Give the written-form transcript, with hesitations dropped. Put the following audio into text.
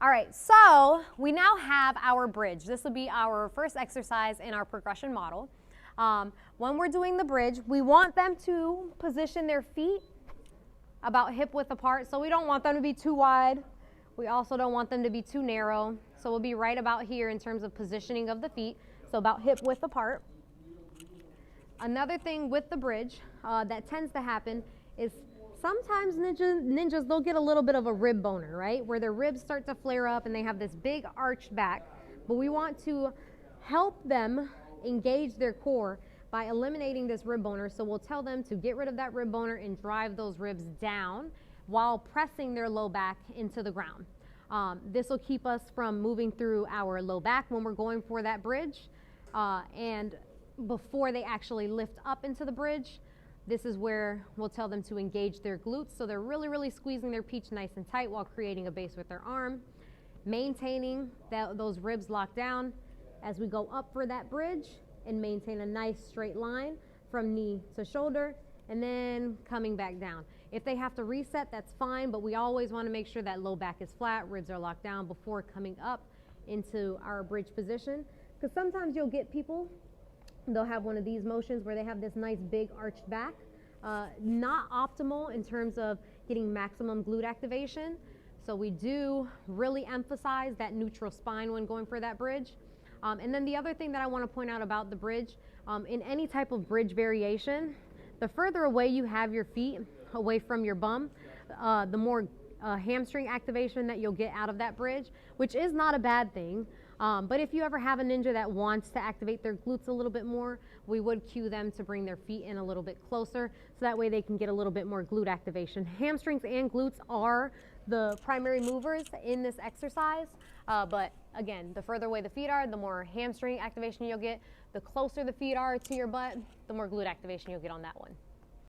All right, so we now have our bridge. This will be our first exercise in our progression model. When we're doing the bridge, we want them to position their feet about hip width apart. So we don't want them to be too wide. We also don't want them to be too narrow. So we'll be right about here in terms of positioning of the feet. So about hip width apart. Another thing with the bridge that tends to happen is sometimes ninjas, they'll get a little bit of a rib boner, right? Where their ribs start to flare up and they have this big arched back. But we want to help them engage their core by eliminating this rib boner. So we'll tell them to get rid of that rib boner and drive those ribs down while pressing their low back into the ground. This will keep us from moving through our low back when we're going for that bridge. And before they actually lift up into the bridge, this is where we'll tell them to engage their glutes. So they're really, really squeezing their peach nice and tight while creating a base with their arm, maintaining those ribs locked down as we go up for that bridge, and maintain a nice straight line from knee to shoulder, and then coming back down. If they have to reset, that's fine, but we always want to make sure that low back is flat, ribs are locked down before coming up into our bridge position. Because sometimes you'll get people, they'll have one of these motions where they have this nice big arched back. Not optimal in terms of getting maximum glute activation. So we do really emphasize that neutral spine when going for that bridge. And then the other thing that I want to point out about the bridge, in any type of bridge variation, the further away you have your feet away from your bum, the more hamstring activation that you'll get out of that bridge, which is not a bad thing. But if you ever have a ninja that wants to activate their glutes a little bit more, we would cue them to bring their feet in a little bit closer, so that way they can get a little bit more glute activation. Hamstrings and glutes are the primary movers in this exercise, but again, the further away the feet are, the more hamstring activation you'll get. The closer the feet are to your butt, the more glute activation you'll get on that one.